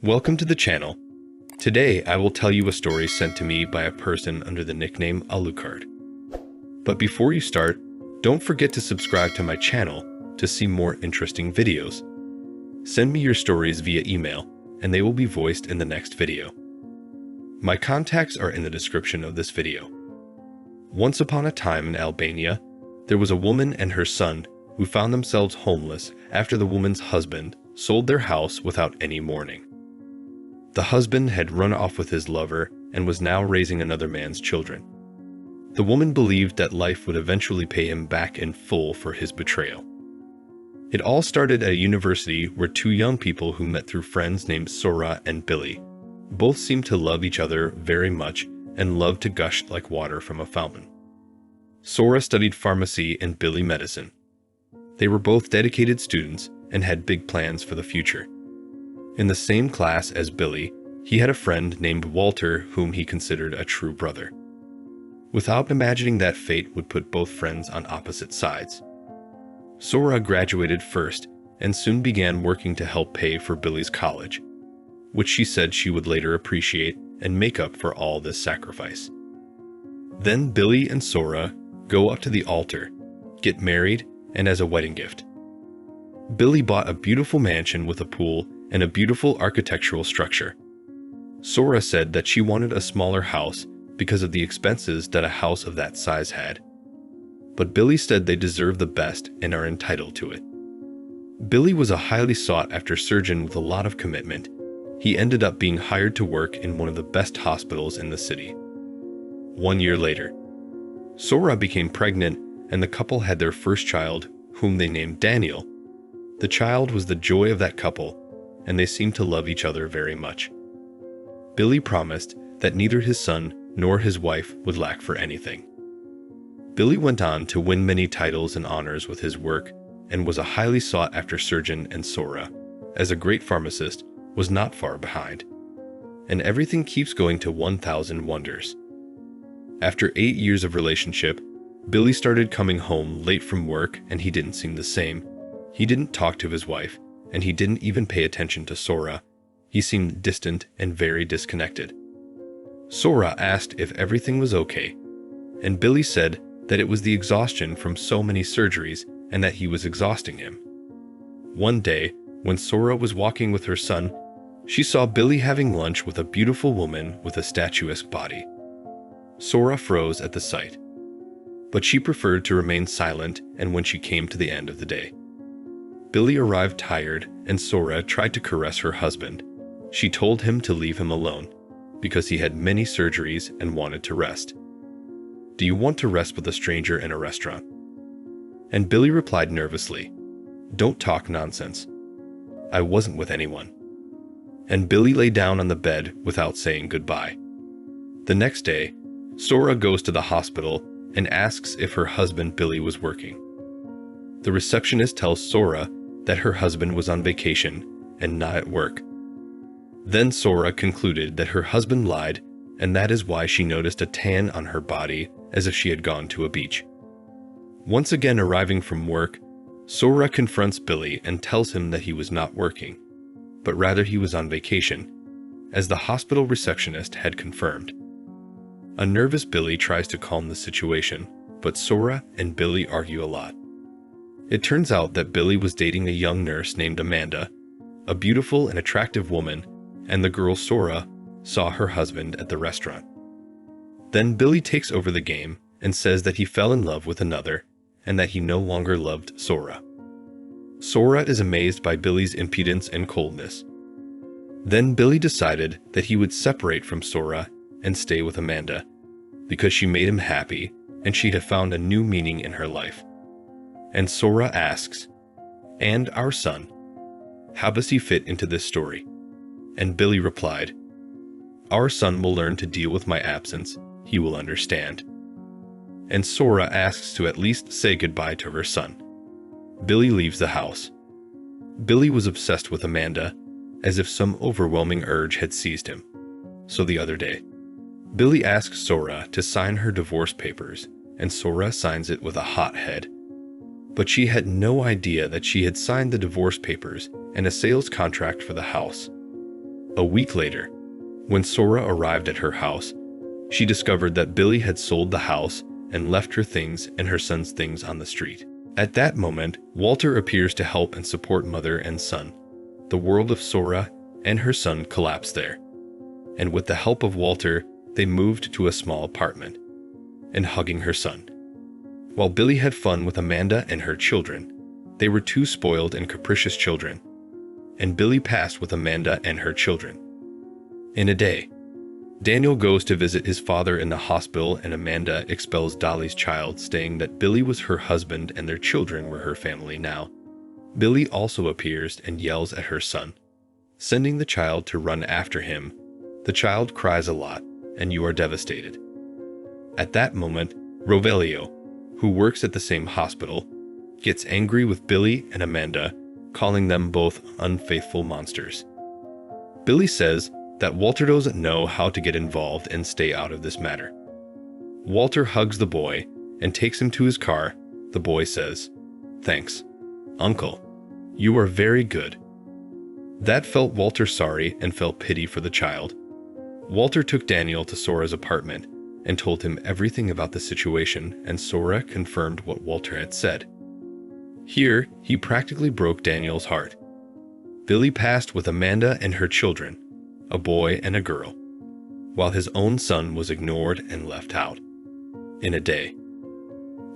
Welcome to the channel. Today I will tell you a story sent to me by a person under the nickname Alucard. But before you start, don't forget to subscribe to my channel to see more interesting videos. Send me your stories via email and they will be voiced in the next video. My contacts are in the description of this video. Once upon a time in Albania, there was a woman and her son who found themselves homeless after the woman's husband sold their house without any warning. The husband had run off with his lover and was now raising another man's children. The woman believed that life would eventually pay him back in full for his betrayal. It all started at a university where two young people who met through friends named Sora and Billy both seemed to love each other very much and loved to gush like water from a fountain. Sora studied pharmacy and Billy medicine. They were both dedicated students and had big plans for the future. In the same class as Billy, he had a friend named Walter whom he considered a true brother. Without imagining that fate would put both friends on opposite sides. Sora graduated first and soon began working to help pay for Billy's college, which she said she would later appreciate and make up for all this sacrifice. Then Billy and Sora go up to the altar, get married, and as a wedding gift, Billy bought a beautiful mansion with a pool and a beautiful architectural structure. Sora said that she wanted a smaller house because of the expenses that a house of that size had. But Billy said they deserve the best and are entitled to it. Billy was a highly sought-after surgeon with a lot of commitment. He ended up being hired to work in one of the best hospitals in the city. 1 year later, Sora became pregnant and the couple had their first child, whom they named Daniel. The child was the joy of that couple, and they seemed to love each other very much. Billy promised that neither his son nor his wife would lack for anything. Billy went on to win many titles and honors with his work and was a highly sought-after surgeon, and Sora, as a great pharmacist, was not far behind. And everything keeps going to 1,000 wonders. After 8 years of relationship, Billy started coming home late from work and he didn't seem the same. He didn't talk to his wife, and he didn't even pay attention to Sora. He seemed distant and very disconnected. Sora asked if everything was okay, and Billy said that it was the exhaustion from so many surgeries and that he was exhausting him. One day, when Sora was walking with her son, she saw Billy having lunch with a beautiful woman with a statuesque body. Sora froze at the sight, but she preferred to remain silent, and when she came to the end of the day, Billy arrived tired and Sora tried to caress her husband. She told him to leave him alone because he had many surgeries and wanted to rest. "Do you want to rest with a stranger in a restaurant?" And Billy replied nervously, "Don't talk nonsense. I wasn't with anyone." And Billy lay down on the bed without saying goodbye. The next day, Sora goes to the hospital and asks if her husband Billy was working. The receptionist tells Sora that her husband was on vacation and not at work. Then Sora concluded that her husband lied, and that is why she noticed a tan on her body as if she had gone to a beach. Once again arriving from work, Sora confronts Billy and tells him that he was not working, but rather he was on vacation, as the hospital receptionist had confirmed. A nervous Billy tries to calm the situation, but Sora and Billy argue a lot. It turns out that Billy was dating a young nurse named Amanda, a beautiful and attractive woman, and the girl Sora saw her husband at the restaurant. Then Billy takes over the game and says that he fell in love with another and that he no longer loved Sora. Sora is amazed by Billy's impudence and coldness. Then Billy decided that he would separate from Sora and stay with Amanda because she made him happy and she had found a new meaning in her life. And Sora asks, "And our son, how does he fit into this story?" And Billy replied, "Our son will learn to deal with my absence. He will understand." And Sora asks to at least say goodbye to her son. Billy leaves the house. Billy was obsessed with Amanda, as if some overwhelming urge had seized him. So the other day, Billy asks Sora to sign her divorce papers, and Sora signs it with a hot head. But she had no idea that she had signed the divorce papers and a sales contract for the house. A week later, when Sora arrived at her house, she discovered that Billy had sold the house and left her things and her son's things on the street. At that moment, Walter appears to help and support mother and son. The world of Sora and her son collapsed there. And with the help of Walter, they moved to a small apartment and hugging her son. While Billy had fun with Amanda and her children, they were two spoiled and capricious children, and Billy passed with Amanda and her children. In a day, Daniel goes to visit his father in the hospital, and Amanda expels Dolly's child, saying that Billy was her husband and their children were her family now. Billy also appears and yells at her son, sending the child to run after him. The child cries a lot, and you are devastated. At that moment, Rovelio, who works at the same hospital, gets angry with Billy and Amanda, calling them both unfaithful monsters. Billy says that Walter doesn't know how to get involved and stay out of this matter. Walter hugs the boy and takes him to his car. The boy says, "Thanks, Uncle. You are very good." That felt Walter sorry and felt pity for the child. Walter took Daniel to Sora's apartment and told him everything about the situation, and Sora confirmed what Walter had said. Here, he practically broke Daniel's heart. Billy passed with Amanda and her children, a boy and a girl, while his own son was ignored and left out. In a day,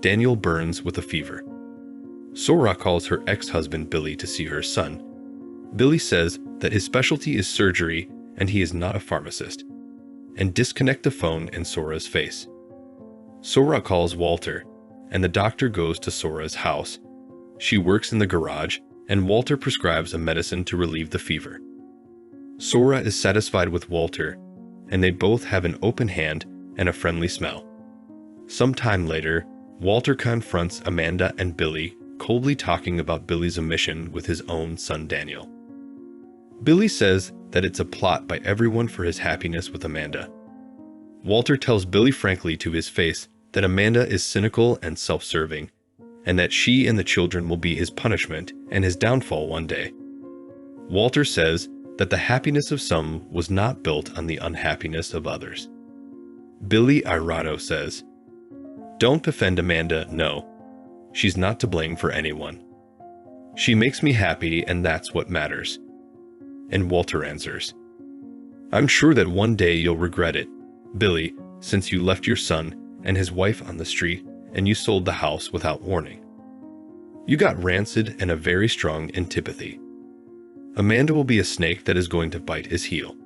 Daniel burns with a fever. Sora calls her ex-husband Billy to see her son. Billy says that his specialty is surgery and he is not a pharmacist, and disconnect the phone in Sora's face. Sora calls Walter, and the doctor goes to Sora's house. She works in the garage, and Walter prescribes a medicine to relieve the fever. Sora is satisfied with Walter, and they both have an open hand and a friendly smell. Some time later, Walter confronts Amanda and Billy, coldly talking about Billy's omission with his own son Daniel. Billy says that it's a plot by everyone for his happiness with Amanda. Walter tells Billy frankly to his face that Amanda is cynical and self-serving, and that she and the children will be his punishment and his downfall one day. Walter says that the happiness of some was not built on the unhappiness of others. Billy irado says, "Don't defend Amanda, no. She's not to blame for anyone. She makes me happy, and that's what matters." And Walter answers, "I'm sure that one day you'll regret it, Billy, since you left your son and his wife on the street and you sold the house without warning. You got rancid and a very strong antipathy. Amanda will be a snake that is going to bite his heel.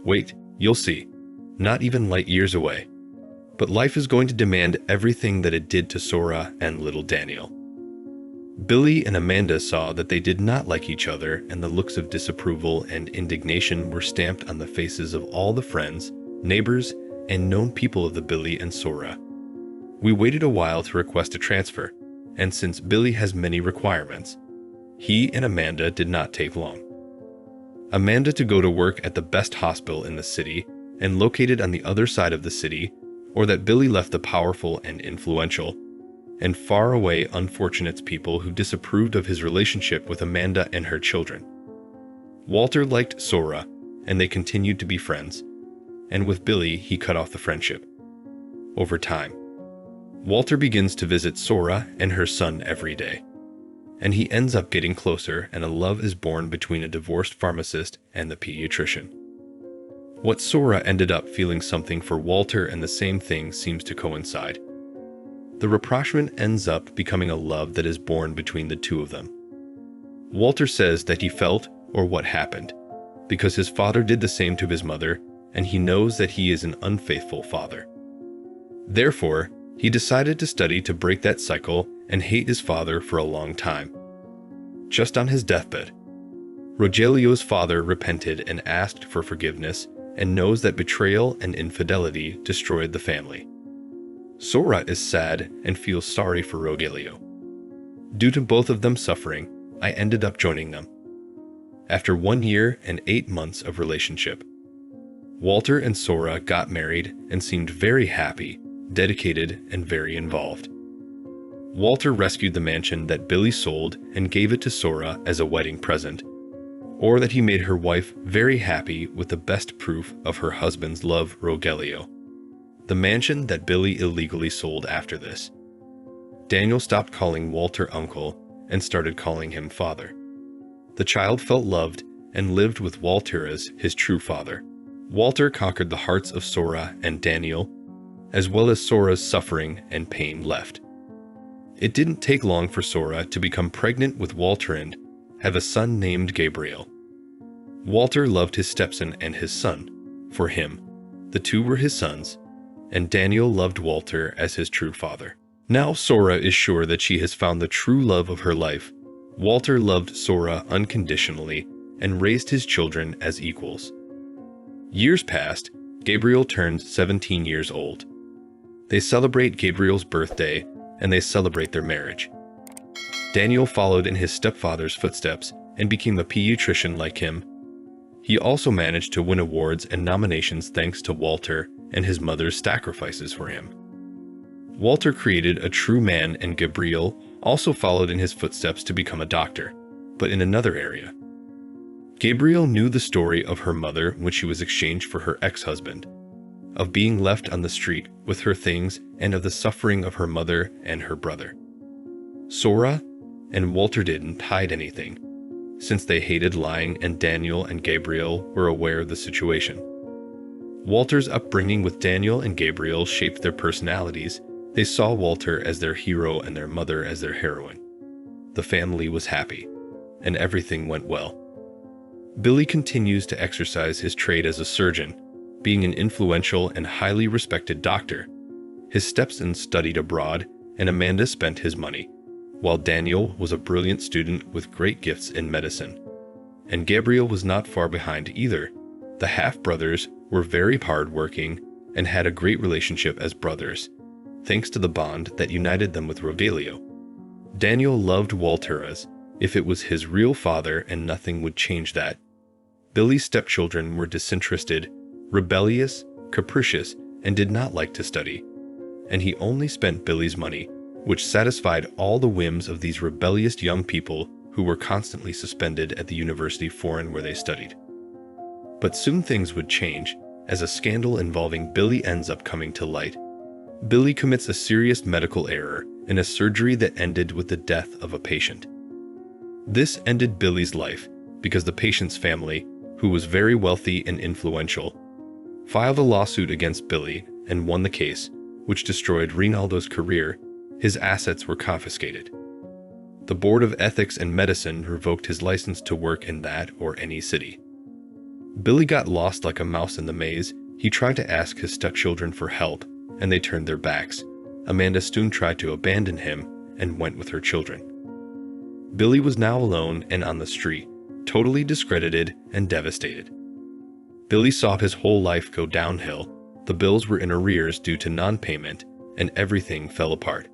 Wait, you'll see. Not even light years away. But life is going to demand everything that it did to Sora and little Daniel." Billy and Amanda saw that they did not like each other, and the looks of disapproval and indignation were stamped on the faces of all the friends, neighbors, and known people of the Billy and Sora. We waited a while to request a transfer, and since Billy has many requirements, he and Amanda did not take long. Amanda to go to work at the best hospital in the city and located on the other side of the city, or that Billy left the powerful and influential and far away unfortunate people who disapproved of his relationship with Amanda and her children. Walter liked Sora, and they continued to be friends, and with Billy he cut off the friendship. Over time, Walter begins to visit Sora and her son every day, and he ends up getting closer, and a love is born between a divorced pharmacist and the pediatrician. What Sora ended up feeling something for Walter, and the same thing seems to coincide. The rapprochement ends up becoming a love that is born between the two of them. Walter says that he felt, or what happened, because his father did the same to his mother, and he knows that he is an unfaithful father. Therefore, he decided to study to break that cycle and hate his father for a long time. Just on his deathbed, Rogelio's father repented and asked for forgiveness, and knows that betrayal and infidelity destroyed the family. Sora is sad and feels sorry for Rogelio. Due to both of them suffering, I ended up joining them. After 1 year and 8 months of relationship, Walter and Sora got married and seemed very happy, dedicated, and very involved. Walter rescued the mansion that Billy sold and gave it to Sora as a wedding present. or that he made her wife very happy with the best proof of her husband's love, Rogelio, the mansion that Billy illegally sold after this. Daniel stopped calling Walter uncle and started calling him father. The child felt loved and lived with Walter as his true father. Walter conquered the hearts of Sora and Daniel, as well as Sora's suffering and pain left. It didn't take long for Sora to become pregnant with Walter and have a son named Gabriel. Walter loved his stepson and his son. For him, the two were his sons, and Daniel loved Walter as his true father. Now Sora is sure that she has found the true love of her life. Walter loved Sora unconditionally and raised his children as equals. Years passed. Gabriel turned 17 years old. They celebrate Gabriel's birthday and they celebrate their marriage. Daniel followed in his stepfather's footsteps and became a pediatrician like him. He also managed to win awards and nominations thanks to Walter and his mother's sacrifices for him. Walter created a true man, and Gabriel also followed in his footsteps to become a doctor, but in another area. Gabriel knew the story of her mother when she was exchanged for her ex-husband, of being left on the street with her things, and of the suffering of her mother and her brother. Sora and Walter didn't hide anything, since they hated lying, and Daniel and Gabriel were aware of the situation. Walter's upbringing with Daniel and Gabriel shaped their personalities. They saw Walter as their hero and their mother as their heroine. The family was happy, and everything went well. Billy continues to exercise his trade as a surgeon, being an influential and highly respected doctor. His stepson studied abroad, and Amanda spent his money, while Daniel was a brilliant student with great gifts in medicine. And Gabriel was not far behind either. The half-brothers were very hard-working and had a great relationship as brothers, thanks to the bond that united them with Rogelio. Daniel loved Walter as if it was his real father, and nothing would change that. Billy's stepchildren were disinterested, rebellious, capricious, and did not like to study. And he only spent Billy's money, which satisfied all the whims of these rebellious young people who were constantly suspended at the university foreign where they studied. But soon things would change, as a scandal involving Billy ends up coming to light. Billy commits a serious medical error in a surgery that ended with the death of a patient. This ended Billy's life because the patient's family, who was very wealthy and influential, filed a lawsuit against Billy and won the case, which destroyed Ronaldo's career. His assets were confiscated. The Board of Ethics and Medicine revoked his license to work in that or any city. Billy got lost like a mouse in the maze. He tried to ask his stepchildren for help, and they turned their backs. Amanda soon tried to abandon him and went with her children. Billy was now alone and on the street, totally discredited and devastated. Billy saw his whole life go downhill. The bills were in arrears due to non-payment, and everything fell apart.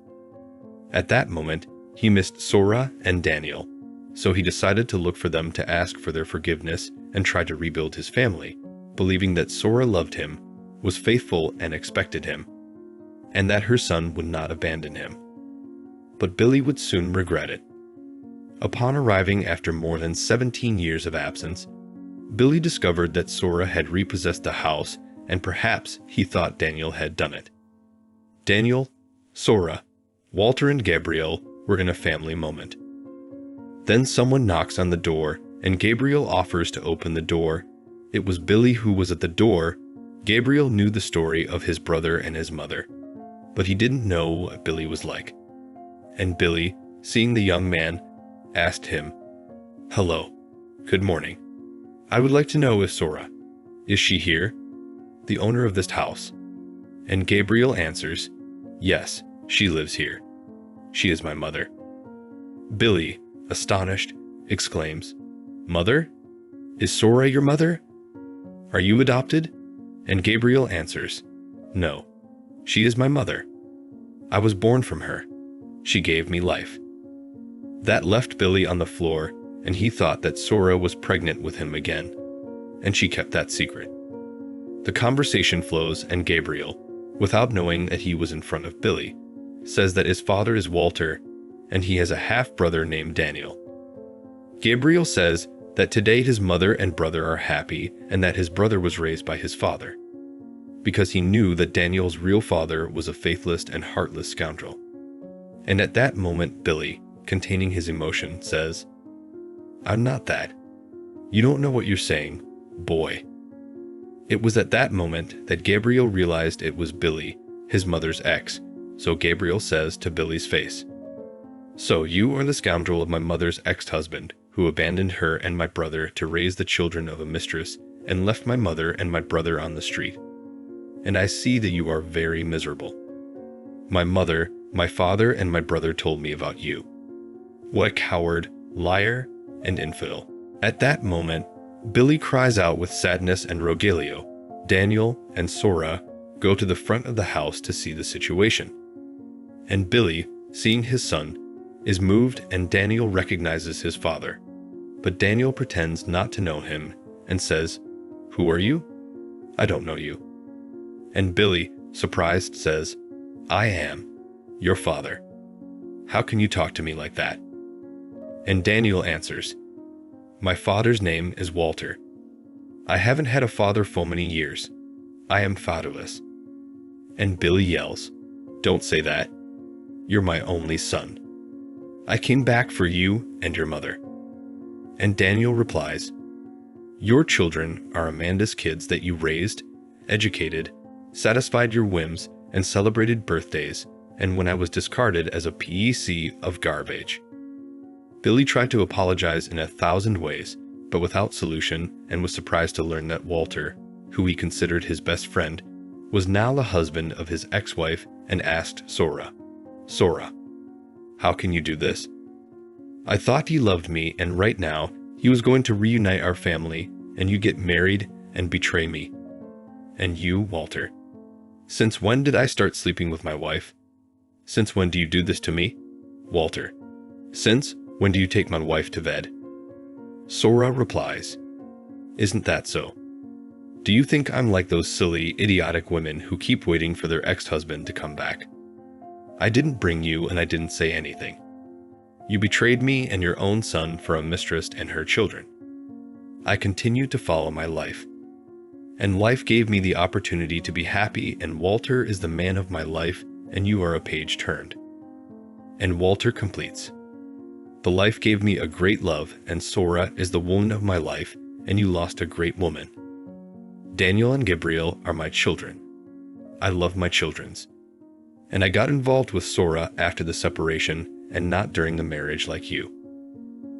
At that moment, he missed Sora and Daniel, so he decided to look for them to ask for their forgiveness and try to rebuild his family, believing that Sora loved him, was faithful and expected him, and that her son would not abandon him. But Billy would soon regret it. Upon arriving after more than 17 years of absence, Billy discovered that Sora had repossessed the house, and perhaps he thought Daniel had done it. Daniel, Sora, Walter, and Gabriel were in a family moment. Then someone knocks on the door, and Gabriel offers to open the door. It was Billy who was at the door. Gabriel knew the story of his brother and his mother, but he didn't know what Billy was like. And Billy, seeing the young man, asked him, "Hello, good morning. I would like to know if Sora, is she here, the owner of this house?" And Gabriel answers, "Yes, she lives here. She is my mother." Billy, astonished, exclaims, "Mother? Is Sora your mother? Are you adopted?" And Gabriel answers, "No, she is my mother. I was born from her. She gave me life." That left Billy on the floor, and he thought that Sora was pregnant with him again, and she kept that secret. The conversation flows, and Gabriel, without knowing that he was in front of Billy, says that his father is Walter, and he has a half-brother named Daniel. Gabriel says that today his mother and brother are happy and that his brother was raised by his father, because he knew that Daniel's real father was a faithless and heartless scoundrel. And at that moment, Billy, containing his emotion, says, "I'm not that. You don't know what you're saying, boy." It was at that moment that Gabriel realized it was Billy, his mother's ex, so Gabriel says to Billy's face, "So you are the scoundrel of my mother's ex-husband, who abandoned her and my brother to raise the children of a mistress and left my mother and my brother on the street. And I see that you are very miserable. My mother, my father, and my brother told me about you. What a coward, liar, and infidel." At that moment, Billy cries out with sadness, and Rogelio, Daniel, and Sora go to the front of the house to see the situation. And Billy, seeing his son, is moved, and Daniel recognizes his father. But Daniel pretends not to know him and says, "Who are you? I don't know you." And Billy, surprised, says, "I am your father. How can you talk to me like that?" And Daniel answers, "My father's name is Walter. I haven't had a father for many years. I am fatherless." And Billy yells, "Don't say that. You're my only son. I came back for you and your mother." And Daniel replies, "Your children are Amanda's kids that you raised, educated, satisfied your whims, and celebrated birthdays, and when I was discarded as a piece of garbage." Billy tried to apologize in 1,000 ways, but without solution, and was surprised to learn that Walter, who he considered his best friend, was now the husband of his ex-wife, and asked Sora, "Sora, how can you do this? I thought you loved me, and right now, he was going to reunite our family, and you get married and betray me. And you, Walter, since when did I start sleeping with my wife? Since when do you do this to me? Walter, since when do you take my wife to bed?" Sora replies, "Isn't that so? Do you think I'm like those silly, idiotic women who keep waiting for their ex-husband to come back? I didn't bring you and I didn't say anything. You betrayed me and your own son for a mistress and her children. I continued to follow my life. And life gave me the opportunity to be happy, and Walter is the man of my life, and you are a page turned." And Walter completes, "The life gave me a great love, and Sora is the woman of my life, and you lost a great woman. Daniel and Gabriel are my children. I love my children's. And I got involved with Sora after the separation, and not during the marriage like you."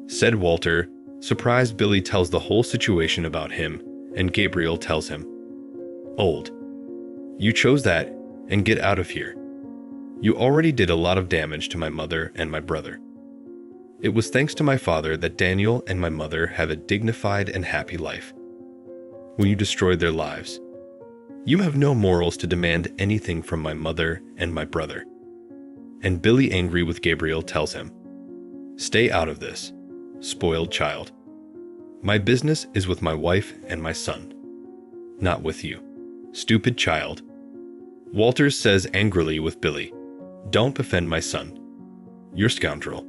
Said Walter. Surprised, Billy tells the whole situation about him, and Gabriel tells him, "Old, you chose that, and get out of here. You already did a lot of damage to my mother and my brother. It was thanks to my father that Daniel and my mother have a dignified and happy life. When you destroyed their lives, you have no morals to demand anything from my mother and my brother." And Billy, angry with Gabriel, tells him, "Stay out of this, spoiled child. My business is with my wife and my son, not with you, stupid child." Walter says angrily with Billy, "Don't offend my son. You're scoundrel."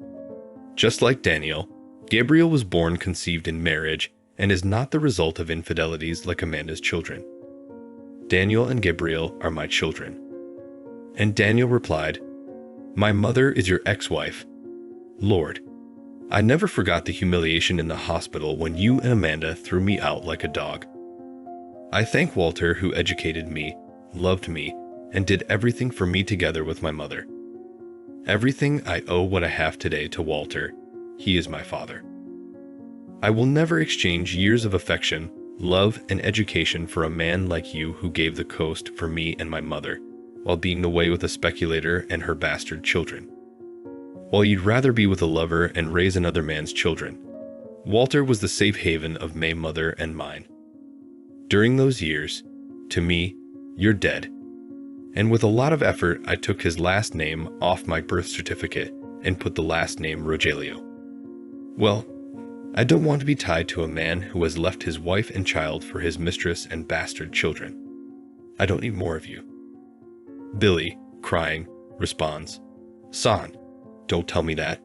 Just like Daniel, Gabriel was born conceived in marriage and is not the result of infidelities like Amanda's children. Daniel and Gabriel are my children. And Daniel replied, "My mother is your ex-wife. Lord, I never forgot the humiliation in the hospital when you and Amanda threw me out like a dog. I thank Walter, who educated me, loved me, and did everything for me together with my mother. Everything I owe what I have today to Walter. He is my father. I will never exchange years of affection, love, and education for a man like you who gave the coast for me and my mother, while being away with a speculator and her bastard children. While you'd rather be with a lover and raise another man's children. Walter was the safe haven of my mother and mine. During those years, to me, you're dead. And with a lot of effort, I took his last name off my birth certificate and put the last name Rogelio. Well, I don't want to be tied to a man who has left his wife and child for his mistress and bastard children. I don't need more of you." Billy, crying, responds, "Son, don't tell me that.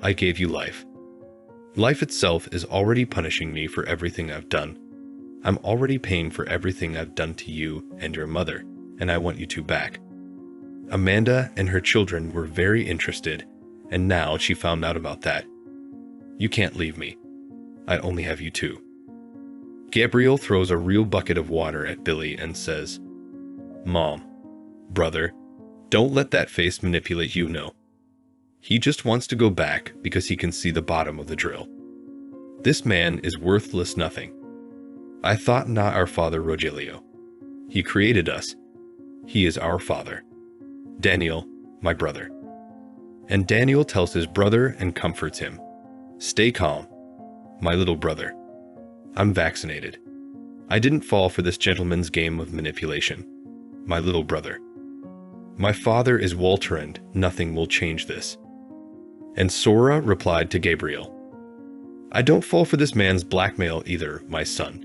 I gave you life. Life itself is already punishing me for everything I've done. I'm already paying for everything I've done to you and your mother, and I want you two back. Amanda and her children were very interested, and now she found out about that. You can't leave me. I only have you two. Gabriel throws a real bucket of water at Billy and says, Mom, brother, don't let that face manipulate you, no. He just wants to go back because he can see the bottom of the drill. This man is worthless nothing. I thought not our father Rogelio. He created us. He is our father. Daniel, my brother. And Daniel tells his brother and comforts him. Stay calm, my little brother. I'm vaccinated. I didn't fall for this gentleman's game of manipulation. My little brother. My father is Walter and nothing will change this. And Sora replied to Gabriel, I don't fall for this man's blackmail either, my son.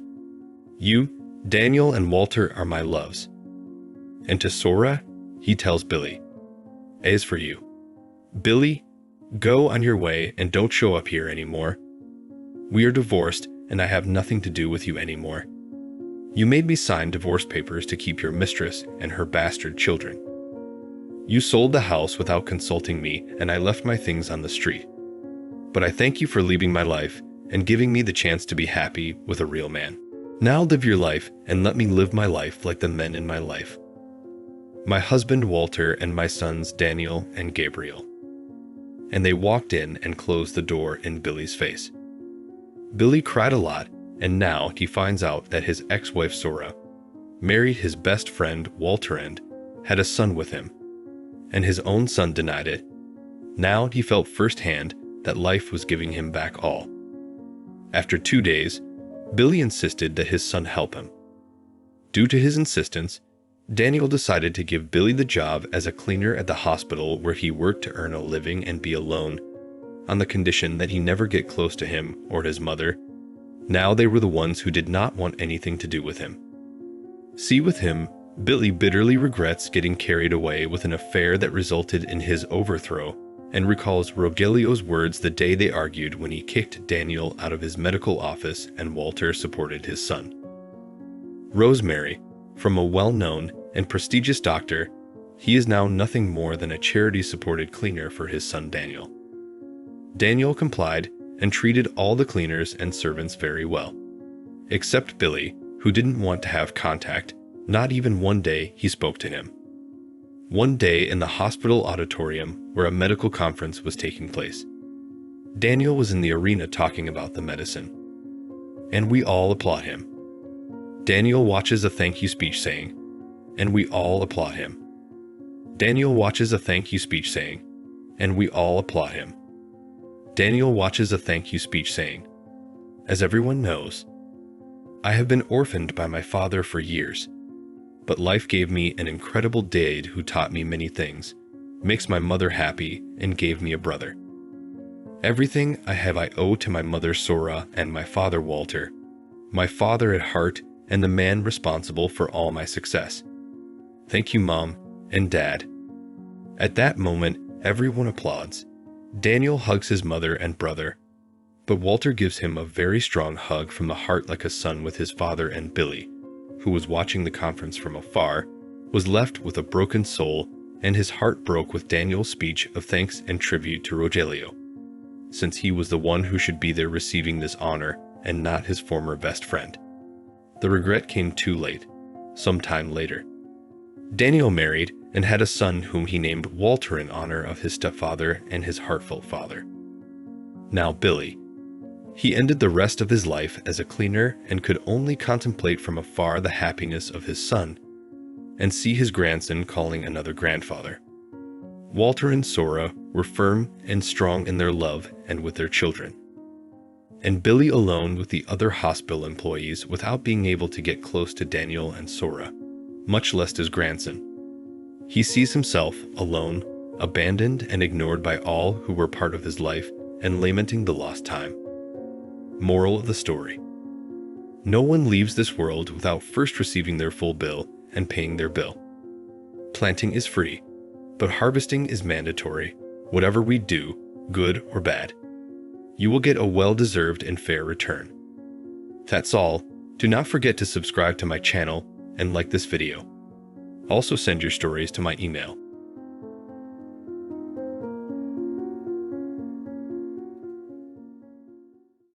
You, Daniel, and Walter are my loves. And to Sora, he tells Billy, as for you, Billy, go on your way and don't show up here anymore. We are divorced and I have nothing to do with you anymore. You made me sign divorce papers to keep your mistress and her bastard children. You sold the house without consulting me and I left my things on the street. But I thank you for leaving my life and giving me the chance to be happy with a real man. Now live your life and let me live my life like the men in my life. My husband Walter and my sons Daniel and Gabriel. And they walked in and closed the door in Billy's face. Billy cried a lot, and now he finds out that his ex-wife Sora married his best friend Walter and had a son with him, and his own son denied it. Now he felt firsthand that life was giving him back all. After 2 days, Billy insisted that his son help him. Due to his insistence, Daniel decided to give Billy the job as a cleaner at the hospital where he worked to earn a living and be alone, on the condition that he never get close to him or his mother. Now they were the ones who did not want anything to do with him. See, with him, Billy bitterly regrets getting carried away with an affair that resulted in his overthrow, and recalls Rogelio's words the day they argued when he kicked Daniel out of his medical office and Walter supported his son. Rosemary, from a well-known and prestigious doctor, he is now nothing more than a charity-supported cleaner for his son Daniel. Daniel complied and treated all the cleaners and servants very well, except Billy, who didn't want to have contact. Not even one day he spoke to him. One day in the hospital auditorium where a medical conference was taking place, Daniel was in the arena talking about the medicine, and we all applaud him. Daniel watches a thank you speech saying, and we all applaud him. Daniel watches a thank you speech saying, and we all applaud him. Daniel watches a thank you speech saying, as everyone knows, I have been orphaned by my father for years, but life gave me an incredible dad who taught me many things, makes my mother happy, and gave me a brother. Everything I have I owe to my mother Sora and my father Walter, my father at heart and the man responsible for all my success. Thank you, Mom and Dad. At that moment, everyone applauds. Daniel hugs his mother and brother, but Walter gives him a very strong hug from the heart like a son with his father, and Billy, who was watching the conference from afar, was left with a broken soul, and his heart broke with Daniel's speech of thanks and tribute to Rogelio, since he was the one who should be there receiving this honor and not his former best friend. The regret came too late, some time later. Daniel married and had a son whom he named Walter in honor of his stepfather and his heartfelt father. Now Billy. He ended the rest of his life as a cleaner and could only contemplate from afar the happiness of his son and see his grandson calling another grandfather. Walter and Sora were firm and strong in their love and with their children. And Billy alone with the other hospital employees without being able to get close to Daniel and Sora, much less his grandson. He sees himself alone, abandoned and ignored by all who were part of his life and lamenting the lost time. Moral of the story: no one leaves this world without first receiving their full bill and paying their bill. Planting is free, but harvesting is mandatory, whatever we do, good or bad. You will get a well-deserved and fair return. That's all. Do not forget to subscribe to my channel and like this video. Also send your stories to my email.